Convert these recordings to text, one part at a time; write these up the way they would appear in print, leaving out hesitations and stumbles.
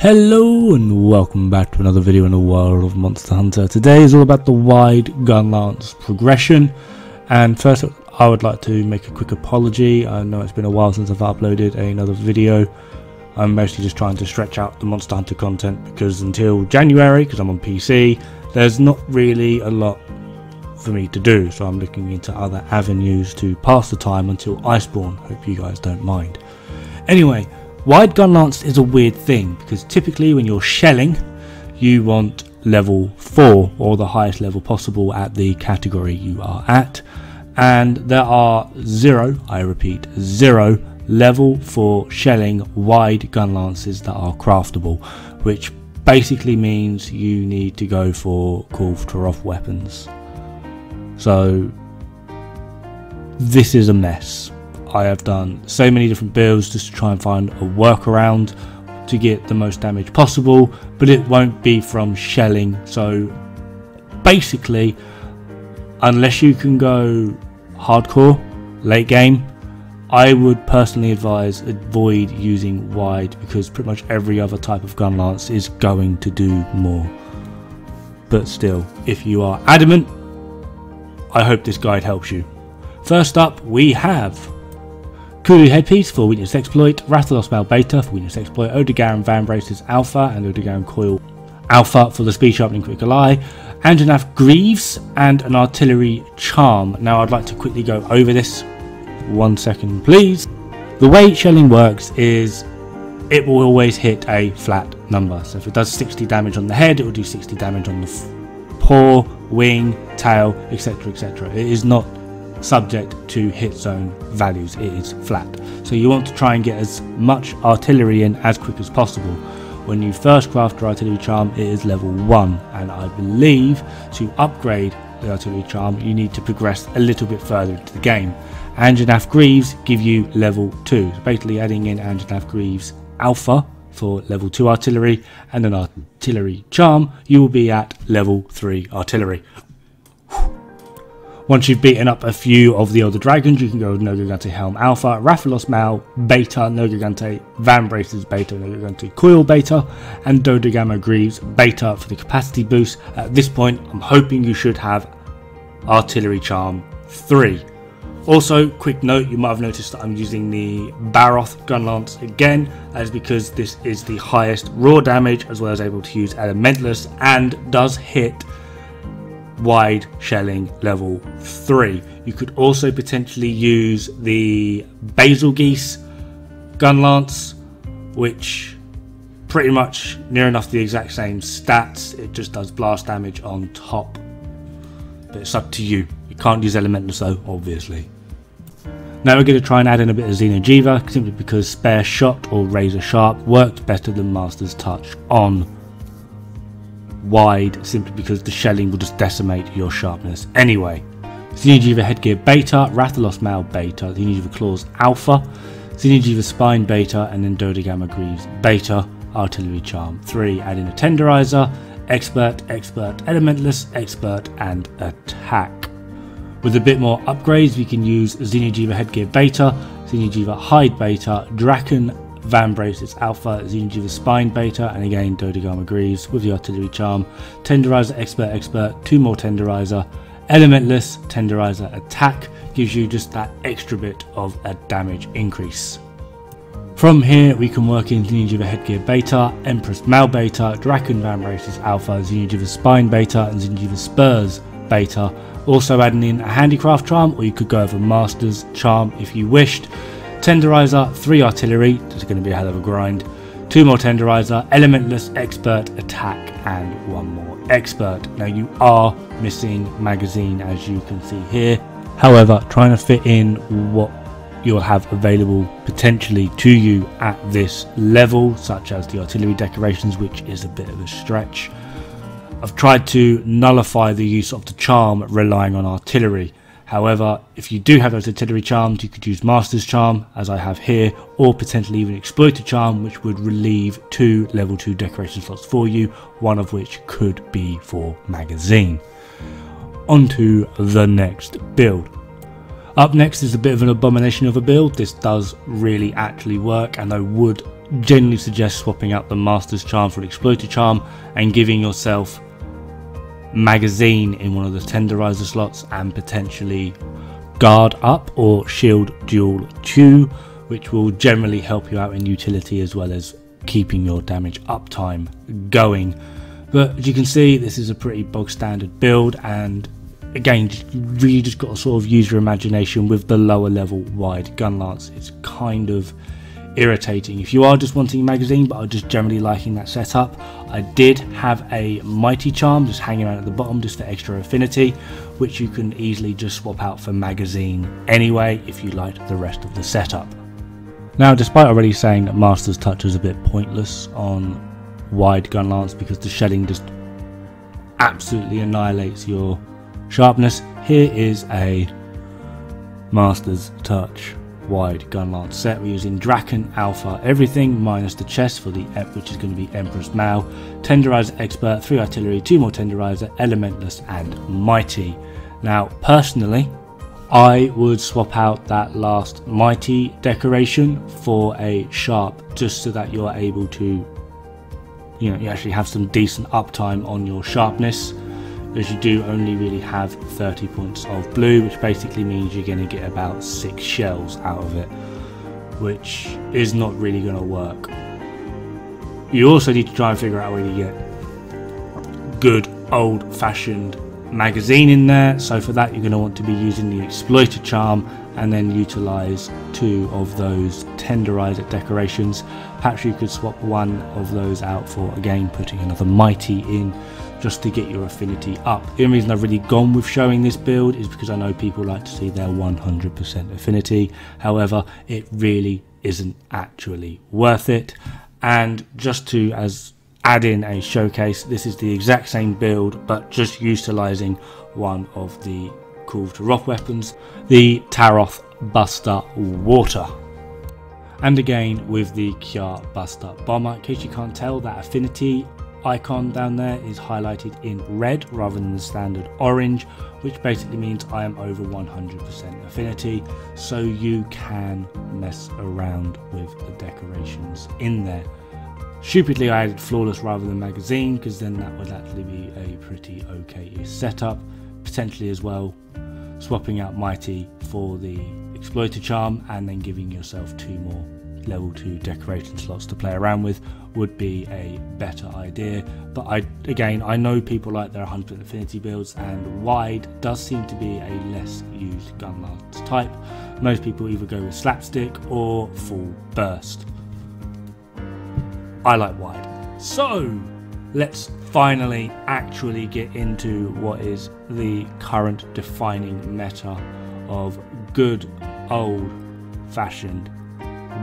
Hello and welcome back to another video in the world of Monster Hunter. Today is all about the wide Gunlance progression, and first I would like to make a quick apology. I know it's been a while since I've uploaded another video. I'm mostly just trying to stretch out the Monster Hunter content because until January, because I'm on PC, there's not really a lot for me to do, so I'm looking into other avenues to pass the time until Icebourne. Hope you guys don't mind. Anyway, wide Gunlance is a weird thing because typically when you're shelling you want level 4 or the highest level possible at the category you are at, and there are I repeat zero level 4 shelling wide Gunlances that are craftable, which basically means you need to go for Kulftaroth weapons. So this is a mess. I have done so many different builds just to try and find a workaround to get the most damage possible, but it won't be from shelling. So basically, unless you can go hardcore late game, I would personally advise avoid using wide, because pretty much every other type of Gunlance is going to do more. But still, if you are adamant, I hope this guide helps you. First up, we have Kulu Headpiece for Weakness Exploit, Rathalos Mal Beta for Weakness Exploit, Odogaron Van Braces Alpha and Odogaron Coil Alpha for the Speed Sharpening Critical Eye, Anjanath Greaves and an Artillery Charm. Now I'd like to quickly go over this. 1 second please. The way shelling works is it will always hit a flat number. So if it does 60 damage on the head, it will do 60 damage on the paw, wing, tail, etc, etc. It is not subject to hit zone values, it is flat. So you want to try and get as much artillery in as quick as possible. When you first craft your artillery charm, it is level 1, and I believe to upgrade the artillery charm you need to progress a little bit further into the game. Anjanath Greaves give you level 2, so basically adding in Anjanath Greaves Alpha for level 2 artillery and an artillery charm, you will be at level 3 artillery. Once you've beaten up a few of the other dragons, you can go with Nogagante Helm Alpha, Rathalos Mal Beta, Nogagante Van Braces Beta, Nogagante Coil Beta, and Dod-Regnbue Greaves Beta for the capacity boost. At this point, I'm hoping you should have Artillery Charm 3. Also, quick note, you might have noticed that I'm using the Baroth Gunlance again. That is because this is the highest raw damage, as well as able to use Elementalist, and does hit wide shelling level 3. You could also potentially use the Basilgeuse Gunlance, which pretty much near enough the exact same stats, it just does blast damage on top, but it's up to you. You can't use Elementalist though, obviously. Now we're going to try and add in a bit of Xeno'Jiiva, simply because Spare Shot or Razor Sharp works better than Master's Touch on wide, simply because the shelling will just decimate your sharpness anyway. Xeno'Jiiva Headgear Beta, Rathalos Mal Beta, Xeno'Jiiva Claws Alpha, Xeno'Jiiva Spine Beta, and then Dod-Regnbue Greaves Beta, Artillery Charm 3. Add in a Tenderizer, Expert, Expert, Elementalist, Expert, and Attack. With a bit more upgrades, we can use Xeno'Jiiva Headgear Beta, Xeno'Jiiva Hide Beta, Draken Van Braces Alpha, Xeno'Jiiva Spine Beta, and again Dod-Regnbue Greaves with the Artillery Charm, Tenderizer, Expert, Expert, 2 more Tenderizer, Elementalist, Tenderizer, Attack, gives you just that extra bit of a damage increase. From here we can work in Xeno'Jiiva Headgear Beta, Empress Mal Beta, Draken Van Braces Alpha, Xeno'Jiiva Spine Beta, and Xeno'Jiiva Spurs Beta. Also adding in a Handicraft Charm, or you could go over Master's Charm if you wished. Tenderizer, 3 Artillery, this is going to be a hell of a grind, 2 more Tenderizer, Elementalist, Expert, Attack, and 1 more Expert. Now you are missing Magazine, as you can see here. However, trying to fit in what you'll have available potentially to you at this level, such as the Artillery decorations, which is a bit of a stretch. I've tried to nullify the use of the charm relying on artillery. However, if you do have those artillery charms, you could use Master's Charm, as I have here, or potentially even Exploiter Charm, which would relieve 2 level 2 decoration slots for you, one of which could be for Magazine. On to the next build. Up next is a bit of an abomination of a build. This does really actually work, and I would generally suggest swapping out the Master's Charm for an Exploiter Charm and giving yourself Magazine in one of the Tenderizer slots and potentially Guard Up or Shield Dual 2, which will generally help you out in utility as well as keeping your damage uptime going. But as you can see, this is a pretty bog standard build, and again, you really just got to sort of use your imagination with the lower level wide Gunlance. It's kind of irritating if you are just wanting a magazine, but I'm just generally liking that setup. I did have a Mighty Charm just hanging around at the bottom just for extra affinity, which you can easily just swap out for magazine anyway if you like the rest of the setup. Now, despite already saying that Master's Touch is a bit pointless on wide Gunlance because the shedding just absolutely annihilates your sharpness, here is a Master's Touch wide Gunlance set. We're using Draken, Alpha, everything minus the chest for the which is going to be Empress Mao, Tenderizer Expert, 3 Artillery, 2 more Tenderizer, Elementless and Mighty. Now personally, I would swap out that last Mighty decoration for a Sharp, just so that you're able to, you actually have some decent uptime on your sharpness, as you do only really have 30 points of blue, which basically means you're going to get about 6 shells out of it, which is not really going to work. You also need to try and figure out a way to get good old-fashioned magazine in there, so for that you're going to want to be using the Exploiter Charm and then utilize 2 of those Tenderizer decorations. Perhaps you could swap one of those out for, again, putting another Mighty in, just to get your affinity up. The only reason I've really gone with showing this build is because I know people like to see their 100% affinity. However, it really isn't actually worth it. And just to add in a showcase, this is the exact same build, but just utilizing one of the Call to Rock weapons, the Taroth Buster Water. And again with the Kya Buster Bomber. In case you can't tell, that affinity icon down there is highlighted in red rather than the standard orange, which basically means I am over 100% affinity, so you can mess around with the decorations in there. Stupidly, I added Flawless rather than Magazine, because then that would actually be a pretty okay setup. Potentially as well swapping out Mighty for the Exploiter Charm and then giving yourself 2 more level 2 decoration slots to play around with would be a better idea. But I know people like their 100% affinity builds, and wide does seem to be a less used Gunlance type. Most people either go with Slapstick or Full Burst. I like wide. So let's finally actually get into what is the current defining meta of good old fashioned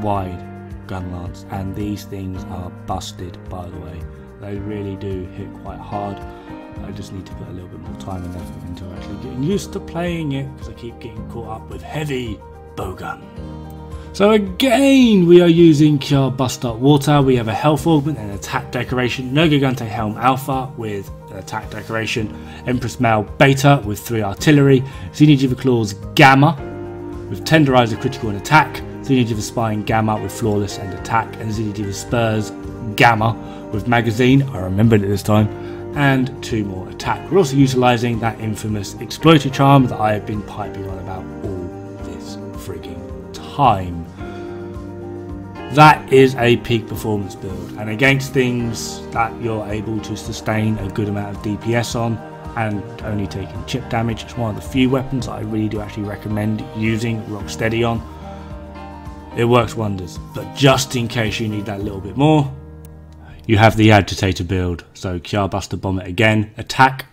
wide Gunlance, and these things are busted, by the way. They really do hit quite hard. I just need to put a little bit more time and effort into actually getting used to playing it, because I keep getting caught up with heavy bowgun. So again, we are using Kya Buster Water. We have a health augment and attack decoration, No Gigante Helm Alpha with an attack decoration, Empress Mao Beta with 3 artillery, Xeno'Jiiva Claws Gamma with Tenderizer critical and attack, Xeno'Jiiva Spine Gamma with flawless and attack, and Xeno'Jiiva Spurs Gamma with magazine, I remembered it this time, and 2 more attack. We're also utilising that infamous Exploiter Charm that I have been piping on about all this frigging time. That is a peak performance build, and against things that you're able to sustain a good amount of DPS on and only taking chip damage, it's one of the few weapons that I really do actually recommend using Rocksteady on. It works wonders, but just in case you need that little bit more, you have the Agitator build. So Kya Buster Bomber again, attack,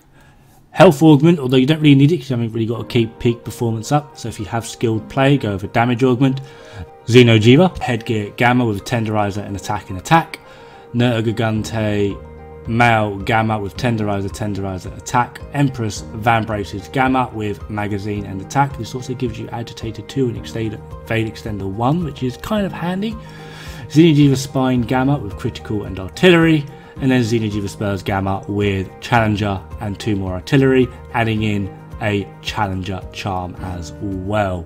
health augment, although you don't really need it because you haven't really got to keep peak performance up. So if you have skilled play, go over damage augment. Xeno'Jiiva, headgear Gamma with Tenderizer and attack. No Gigante Male Gamma with Tenderizer attack. Empress Vambraces Gamma with magazine and attack. This also gives you Agitator 2 and Fade Extender 1, which is kind of handy. Xeno'Jiiva Spine Gamma with critical and artillery, and then Xeno'Jiiva Spurs Gamma with Challenger and 2 more artillery, adding in a Challenger Charm as well.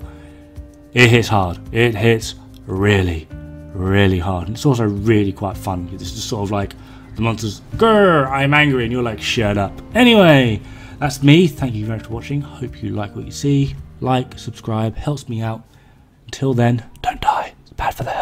It hits hard. It hits really, really hard. And it's also really quite fun. This is sort of like the monsters, grr, I'm angry, and you're like, shut up. Anyway, that's me. Thank you very much for watching. Hope you like what you see. Like, subscribe, helps me out. Until then, don't die. It's bad for the health.